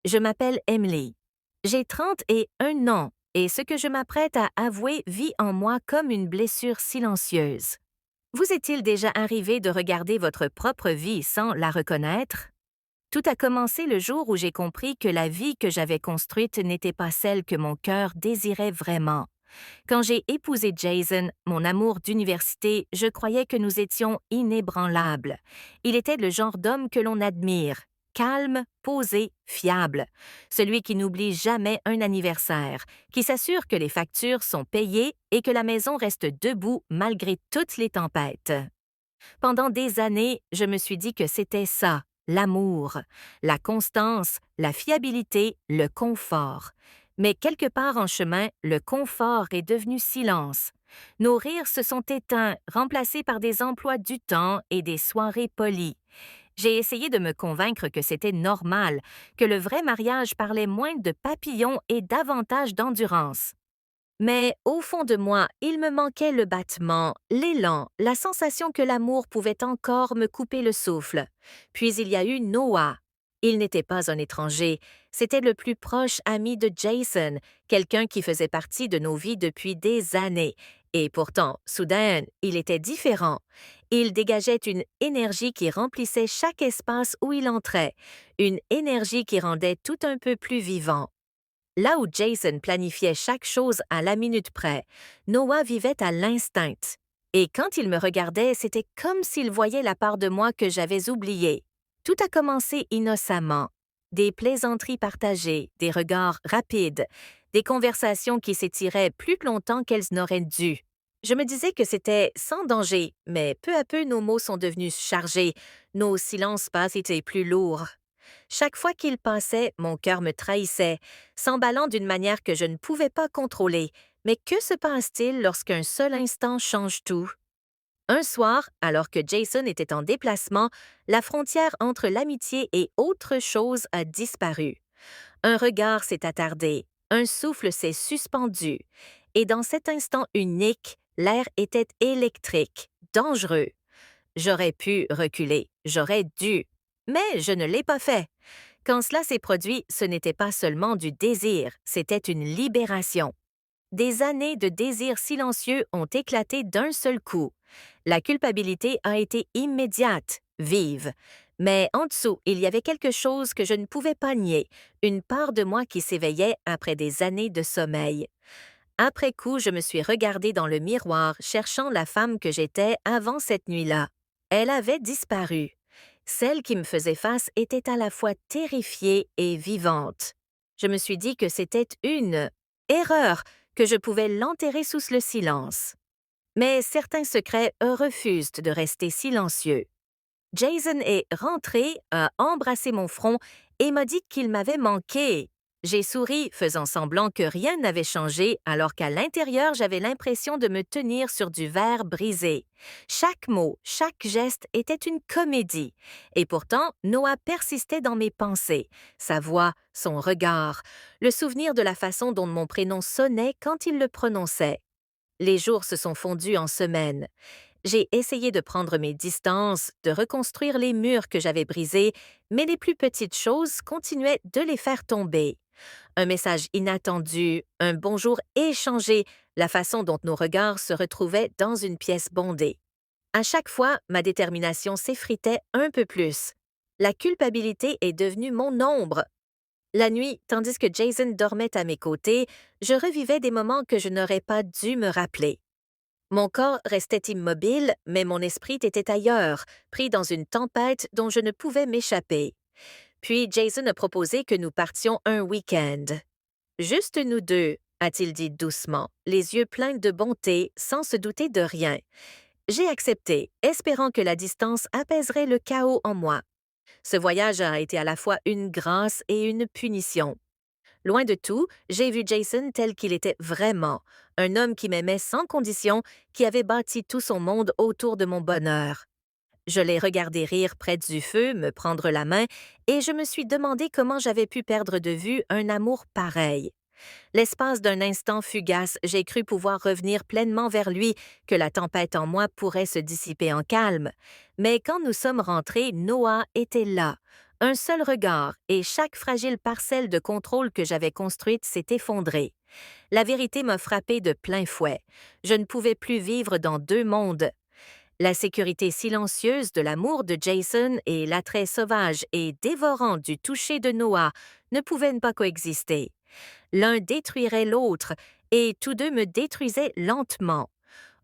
Je m'appelle Emily. J'ai 31 ans et ce que je m'apprête à avouer vit en moi comme une blessure silencieuse. Vous est-il déjà arrivé de regarder votre propre vie sans la reconnaître? Tout a commencé le jour où j'ai compris que la vie que j'avais construite n'était pas celle que mon cœur désirait vraiment. Quand j'ai épousé Jason, mon amour d'université, je croyais que nous étions inébranlables. Il était le genre d'homme que l'on admire, calme, posé, fiable, celui qui n'oublie jamais un anniversaire, qui s'assure que les factures sont payées et que la maison reste debout malgré toutes les tempêtes. Pendant des années, je me suis dit que c'était ça, l'amour, la constance, la fiabilité, le confort. Mais quelque part en chemin, le confort est devenu silence. Nos rires se sont éteints, remplacés par des emplois du temps et des soirées polies. J'ai essayé de me convaincre que c'était normal, que le vrai mariage parlait moins de papillons et davantage d'endurance. Mais au fond de moi, il me manquait le battement, l'élan, la sensation que l'amour pouvait encore me couper le souffle. Puis il y a eu Noah. Il n'était pas un étranger, c'était le plus proche ami de Jason, quelqu'un qui faisait partie de nos vies depuis des années. Et pourtant, soudain, il était différent. Il dégageait une énergie qui remplissait chaque espace où il entrait, une énergie qui rendait tout un peu plus vivant. Là où Jason planifiait chaque chose à la minute près, Noah vivait à l'instinct. Et quand il me regardait, c'était comme s'il voyait la part de moi que j'avais oubliée. Tout a commencé innocemment. Des plaisanteries partagées, des regards rapides, des conversations qui s'étiraient plus longtemps qu'elles n'auraient dû. Je me disais que c'était sans danger, mais peu à peu nos mots sont devenus chargés, nos silences passent étaient plus lourds. Chaque fois qu'il passait, mon cœur me trahissait, s'emballant d'une manière que je ne pouvais pas contrôler. Mais que se passe-t-il lorsqu'un seul instant change tout? Un soir, alors que Jason était en déplacement, la frontière entre l'amitié et autre chose a disparu. Un regard s'est attardé, un souffle s'est suspendu, et dans cet instant unique, l'air était électrique, dangereux. J'aurais pu reculer, j'aurais dû, mais je ne l'ai pas fait. Quand cela s'est produit, ce n'était pas seulement du désir, c'était une libération. Des années de désir silencieux ont éclaté d'un seul coup. La culpabilité a été immédiate, vive. Mais en dessous, il y avait quelque chose que je ne pouvais pas nier, une part de moi qui s'éveillait après des années de sommeil. Après coup, je me suis regardée dans le miroir, cherchant la femme que j'étais avant cette nuit-là. Elle avait disparu. Celle qui me faisait face était à la fois terrifiée et vivante. Je me suis dit que c'était une erreur, que je pouvais l'enterrer sous le silence. Mais certains secrets refusent de rester silencieux. Jason est rentré, a embrassé mon front et m'a dit qu'il m'avait manqué. J'ai souri, faisant semblant que rien n'avait changé, alors qu'à l'intérieur, j'avais l'impression de me tenir sur du verre brisé. Chaque mot, chaque geste était une comédie. Et pourtant, Noah persistait dans mes pensées. Sa voix, son regard, le souvenir de la façon dont mon prénom sonnait quand il le prononçait. Les jours se sont fondus en semaines. J'ai essayé de prendre mes distances, de reconstruire les murs que j'avais brisés, mais les plus petites choses continuaient de les faire tomber. Un message inattendu, un bonjour échangé, la façon dont nos regards se retrouvaient dans une pièce bondée. À chaque fois, ma détermination s'effritait un peu plus. La culpabilité est devenue mon ombre. La nuit, tandis que Jason dormait à mes côtés, je revivais des moments que je n'aurais pas dû me rappeler. Mon corps restait immobile, mais mon esprit était ailleurs, pris dans une tempête dont je ne pouvais m'échapper. Puis Jason a proposé que nous partions un week-end. Juste nous deux, a-t-il dit doucement, les yeux pleins de bonté, sans se douter de rien. J'ai accepté, espérant que la distance apaiserait le chaos en moi. Ce voyage a été à la fois une grâce et une punition. Loin de tout, j'ai vu Jason tel qu'il était vraiment, un homme qui m'aimait sans condition, qui avait bâti tout son monde autour de mon bonheur. Je l'ai regardé rire près du feu, me prendre la main, et je me suis demandé comment j'avais pu perdre de vue un amour pareil. L'espace d'un instant fugace, j'ai cru pouvoir revenir pleinement vers lui, que la tempête en moi pourrait se dissiper en calme. Mais quand nous sommes rentrés, Noah était là, Un seul regard et chaque fragile parcelle de contrôle que j'avais construite s'est effondrée. La vérité m'a frappé de plein fouet. Je ne pouvais plus vivre dans deux mondes. La sécurité silencieuse de l'amour de Jason et l'attrait sauvage et dévorant du toucher de Noah ne pouvaient pas coexister. L'un détruirait l'autre et tous deux me détruisaient lentement.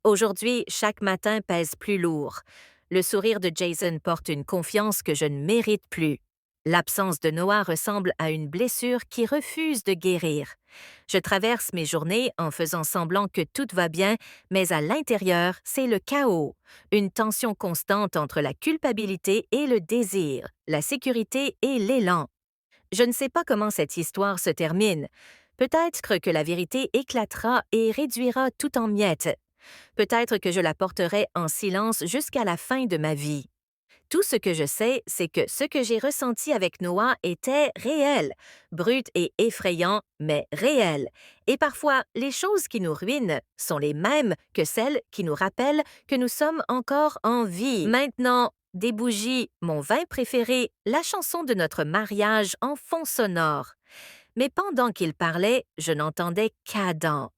Aujourd'hui, chaque matin pèse plus lourd. Le sourire de Jason porte une confiance que je ne mérite plus. L'absence de Noah ressemble à une blessure qui refuse de guérir. Je traverse mes journées en faisant semblant que tout va bien, mais à l'intérieur, c'est le chaos. Une tension constante entre la culpabilité et le désir, la sécurité et l'élan. Je ne sais pas comment cette histoire se termine. Peut-être que la vérité éclatera et réduira tout en miettes. Peut-être que je la porterai en silence jusqu'à la fin de ma vie. Tout ce que je sais, c'est que ce que j'ai ressenti avec Noah était réel, brut et effrayant, mais réel. Et parfois, les choses qui nous ruinent sont les mêmes que celles qui nous rappellent que nous sommes encore en vie. Maintenant, des bougies, mon vin préféré, la chanson de notre mariage en fond sonore. Mais pendant qu'il parlait, je n'entendais qu'Adam.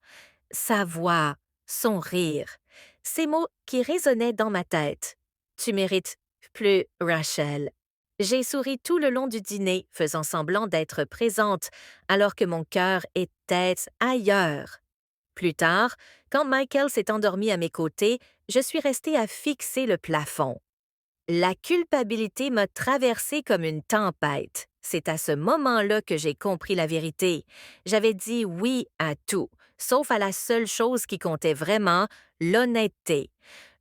Sa voix, son rire, ces mots qui résonnaient dans ma tête. Tu mérites plus, Rachel. J'ai souri tout le long du dîner, faisant semblant d'être présente, alors que mon cœur était ailleurs. Plus tard, quand Michael s'est endormi à mes côtés, je suis restée à fixer le plafond. La culpabilité m'a traversée comme une tempête. C'est à ce moment-là que j'ai compris la vérité. J'avais dit oui à tout, sauf à la seule chose qui comptait vraiment, l'honnêteté.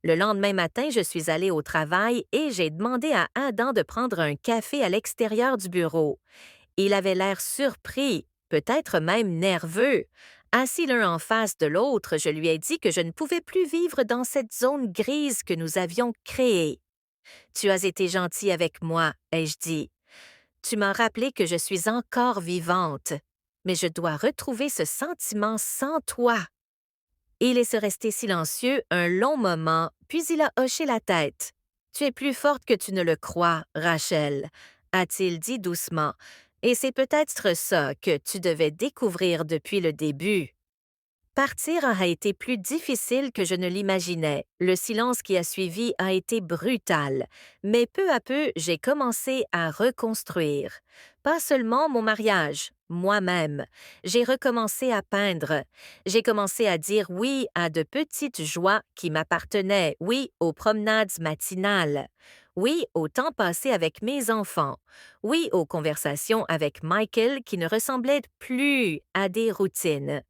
Le lendemain matin, je suis allée au travail et j'ai demandé à Adam de prendre un café à l'extérieur du bureau. Il avait l'air surpris, peut-être même nerveux. Assis l'un en face de l'autre, je lui ai dit que je ne pouvais plus vivre dans cette zone grise que nous avions créée. Tu as été gentil avec moi, ai-je dit. Tu m'as rappelé que je suis encore vivante, mais je dois retrouver ce sentiment sans toi. Il est resté silencieux un long moment, puis il a hoché la tête. Tu es plus forte que tu ne le crois, Rachel, a-t-il dit doucement, et c'est peut-être ça que tu devais découvrir depuis le début. Partir a été plus difficile que je ne l'imaginais. Le silence qui a suivi a été brutal, mais peu à peu, j'ai commencé à reconstruire. Pas seulement mon mariage, moi-même. J'ai recommencé à peindre. J'ai commencé à dire oui à de petites joies qui m'appartenaient, oui aux promenades matinales, oui au temps passé avec mes enfants, oui aux conversations avec Michael qui ne ressemblaient plus à des routines.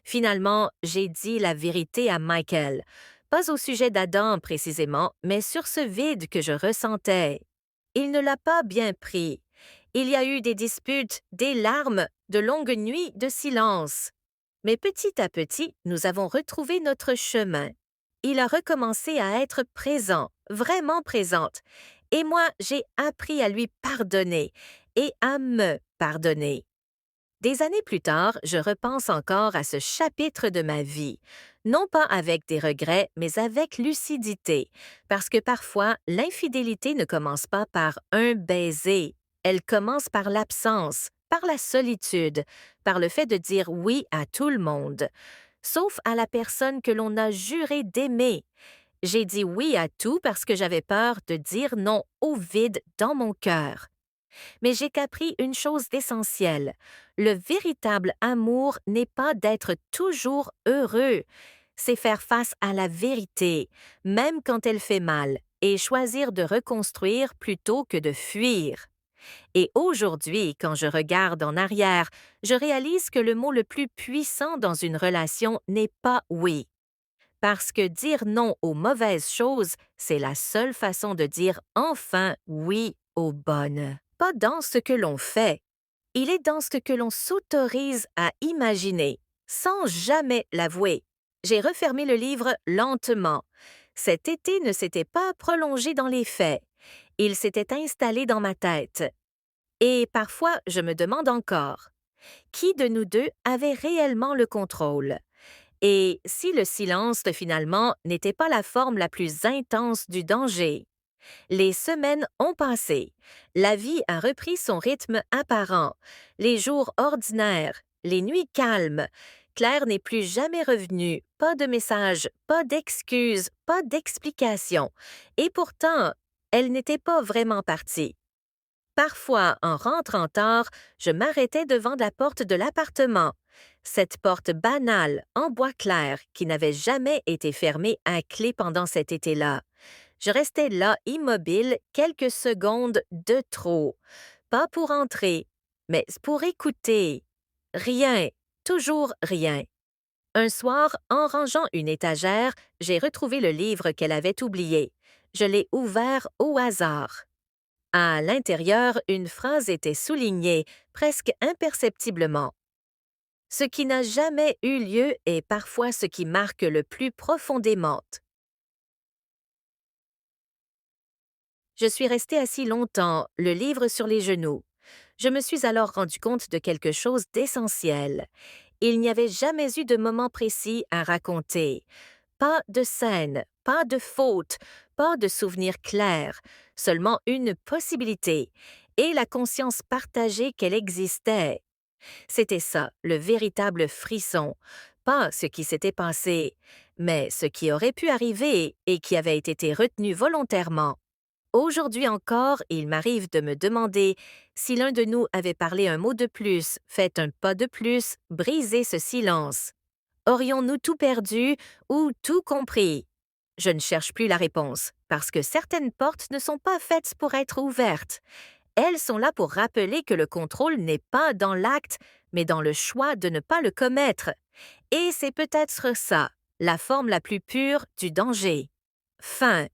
Finalement, j'ai dit la vérité à Michael, pas au sujet d'Adam précisément, mais sur ce vide que je ressentais. Il ne l'a pas bien pris. Il y a eu des disputes, des larmes, de longues nuits de silence. Mais petit à petit, nous avons retrouvé notre chemin. Il a recommencé à être présent, vraiment présente, et moi, j'ai appris à lui pardonner et à me pardonner. Des années plus tard, je repense encore à ce chapitre de ma vie, non pas avec des regrets, mais avec lucidité, parce que parfois, l'infidélité ne commence pas par un baiser, elle commence par l'absence, par la solitude, par le fait de dire oui à tout le monde, sauf à la personne que l'on a juré d'aimer. J'ai dit oui à tout parce que j'avais peur de dire non au vide dans mon cœur. Mais j'ai compris une chose d'essentielle. Le véritable amour n'est pas d'être toujours heureux. C'est faire face à la vérité, même quand elle fait mal, et choisir de reconstruire plutôt que de fuir. Et aujourd'hui, quand je regarde en arrière, je réalise que le mot le plus puissant dans une relation n'est pas oui. Parce que dire non aux mauvaises choses, c'est la seule façon de dire enfin oui aux bonnes. Pas dans ce que l'on fait, il est dans ce que l'on s'autorise à imaginer, sans jamais l'avouer. J'ai refermé le livre lentement. Cet été ne s'était pas prolongé dans les faits. Il s'était installé dans ma tête. Et parfois, je me demande encore, qui de nous deux avait réellement le contrôle? Et si le silence, finalement, n'était pas la forme la plus intense du danger? Les semaines ont passé. La vie a repris son rythme apparent. Les jours ordinaires, les nuits calmes. Claire n'est plus jamais revenue. Pas de message, pas d'excuses, pas d'explications. Et pourtant, elle n'était pas vraiment partie. Parfois, en rentrant tard, je m'arrêtais devant la porte de l'appartement. Cette porte banale, en bois clair, qui n'avait jamais été fermée à clé pendant cet été-là. Je restais là immobile quelques secondes de trop. Pas pour entrer, mais pour écouter. Rien, toujours rien. Un soir, en rangeant une étagère, j'ai retrouvé le livre qu'elle avait oublié. Je l'ai ouvert au hasard. À l'intérieur, une phrase était soulignée, presque imperceptiblement. Ce qui n'a jamais eu lieu est parfois ce qui marque le plus profondément. Je suis restée assis longtemps, le livre sur les genoux. Je me suis alors rendu compte de quelque chose d'essentiel. Il n'y avait jamais eu de moment précis à raconter. Pas de scène, pas de faute, pas de souvenir clair, seulement une possibilité et la conscience partagée qu'elle existait. C'était ça, le véritable frisson. Pas ce qui s'était passé, mais ce qui aurait pu arriver et qui avait été retenu volontairement. Aujourd'hui encore, il m'arrive de me demander si l'un de nous avait parlé un mot de plus, fait un pas de plus, brisé ce silence. Aurions-nous tout perdu ou tout compris? Je ne cherche plus la réponse, parce que certaines portes ne sont pas faites pour être ouvertes. Elles sont là pour rappeler que le contrôle n'est pas dans l'acte, mais dans le choix de ne pas le commettre. Et c'est peut-être ça, la forme la plus pure du danger. Fin.